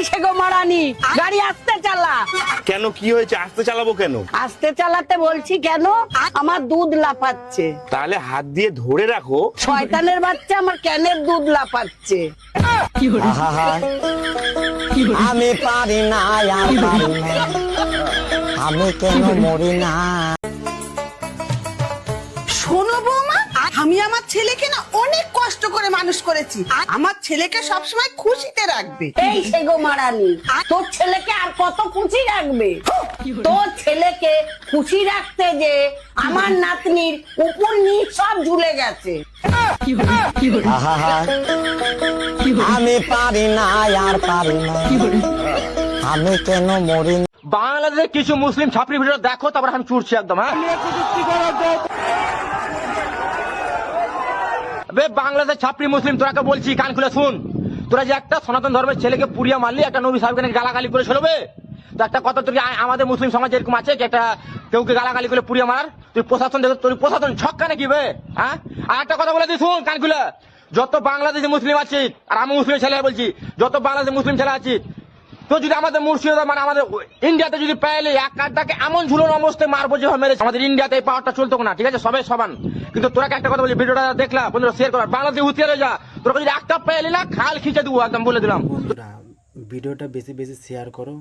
এই সেগো মারানি, গাড়ি আস্তে চালা। কেন, কি হয়েছে? আস্তে চালাবো কেন? আস্তে চালাতে বলছি কেন? আমার দুধ লাফাচ্ছে। তাহলে হাত দিয়ে ধরে রাখো। শয়তানের বাচ্চা, আমার ক্যানের দুধ লাফাচ্ছে। আমি পারি না, আর পারি না, আমি কেন মরি না। শোনো বৌমা, আমি আমার ছেলেকে না অনেক কষ্ট করে মানুষ করেছি। আমার ছেলেকে সবসময় খুশিতে রাখবে। এই সেগো মারানি, তোর ছেলেকে আর কত খুশি রাখবে? তোর ছেলেকে খুশি রাখতে যে আমার নাতনির উপর নিচ সব ঝুলে গেছে। আমি পারি না, আর পারি না, আমি কেন মরি না। বাংলাদেশের কিছু মুসলিম ছাত্রী ভিডিও দেখো, তারপর আমি চুরছি একদম। হ্যাঁ, বাংলাদেশের ছাত্রী মুসলিম, তোরাকে বলছি কান খুলে শুন। তোরা যে একটা সনাতন ধর্মের ছেলেকে পুড়িয়া মারলি, একটা নবী সাহেবকে নাকি গালাগালি করে চলবে, তো একটা কথা, তোর আমাদের মুসলিম সমাজ এরকম আছে কি একটা কেউকে গালাগালি করে পুড়িয়া মার? তুই প্রশাসন দেখো, তোর প্রশাসন ছক্কা নাকি বে? হ্যাঁ, আর একটা কথা বলে দিই শুন কান খুলে। যত বাংলাদেশি মুসলিম আছে, আর আমি মুসলিম ছেলে বলছি, যত বাংলাদেশি মুসলিম ছেলে আছে, তো যদি আমাদের মুর্শিদাবাদ মানে আমাদের ইন্ডিয়াতে যদি পেলে এক কাঠটাকে এমন ঝুলন অবস্থায় মারবো যেভাবে মেরেছে, আমাদের ইন্ডিয়াতে এই পাওয়ারটা চলতো না। ঠিক আছে, সবাই সমান। কিন্তু তোরা একটা কথা বলি, ভিডিওটা দেখলা বন্ধুরা শেয়ার করার, বাংলাদেশে হুঁশিয়ার হয়ে যা। তোরা যদি একটা পেলে না, খাল খিচে দেবো একদম, বলে দিলাম। ভিডিওটা বেশি বেশি শেয়ার করো।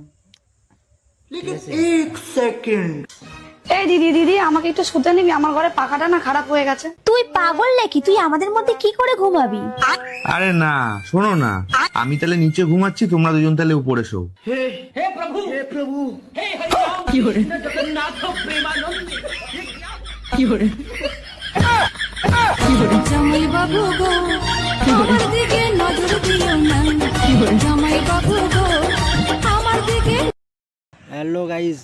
এই দিদি আমাকে একটু শুতে নিবি? আমার ঘরে পাখাটা না খারাপ হয়ে গেছে। তুই পাগল নাকি? তুই আমাদের মধ্যে কি করে ঘুমাবি? আরে না, শোনো না, আমি তাহলে নিচে ঘুমাচ্ছি, তোমরা দুজন তাহলে উপরে শো। জামাই বাবু গো, আমার দিকে নজর দিও না। জামাই বাবু গো, আমার দিকে। হ্যালো গাইস,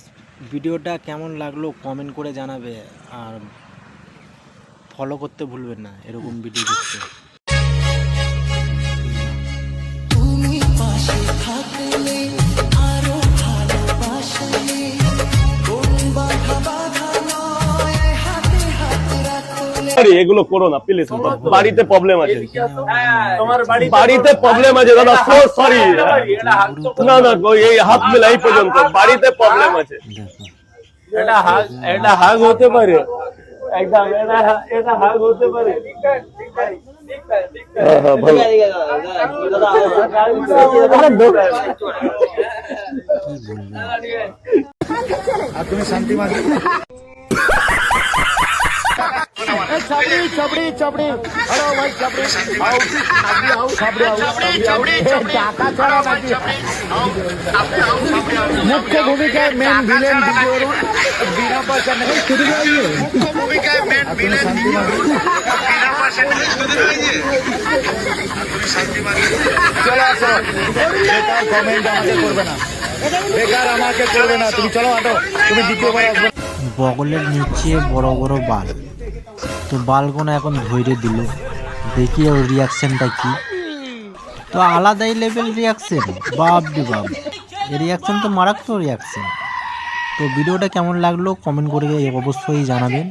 ভিডিওটা কেমন লাগলো কমেন্ট করে জানাবে, আর ফলো করতে ভুলবেন না এরকম ভিডিও দেখতে। তুমি পাশে থাকলে আরো ভালোবাসলে, কোন বাধা বাধা নয়, হাতে হাতে রাখলে। আরে এগুলো করো না প্লিজ, বাড়িতে প্রবলেম আছে। বাড়িতে প্রবলেম আছে দাদা, সো সরি। না না, এই হাত মেলাই পর্যন্ত বাড়িতে প্রবলেম আছে। এটা হাগ হতে পারে, একদম এটা হাগ হতে পারে। তুমি শান্তি মাঝে চাপড়ি চাপড়ি চাপড়ি, আরে ভাই চাপড়ি, আউ চাপড়ি, আউ চাপড়ি, আউ চাপড়ি, টাকা ছাড়া নাকি? मुख्य भूमिका मेन विलेन वीडियो बिना पैसा नहीं शुरू जाइए। मुख्य भूमिका मेन विलेन वीडियो बिना पैसा नहीं शुरू जाइए। चलो আসো, বেকার কমেন্ট আমাকে করবে না, বেকার আমাকে করবে না। তুমি চলো আটো, তুমি দ্বিতীয়বার আসবে। বগলের নিচে বড় বড় বাল, তো বালগুলো এখন ধৈর্য দিল, দেখি ওর রিয়াকশনটা কি। তো আলাদাই লেভেল রিয়াকশন, বাপ রে বাপ, এই রিয়াকশন তো মারাত্মক রিয়াকশন। তো ভিডিওটা কেমন লাগলো কমেন্ট করে অবশ্যই জানাবেন।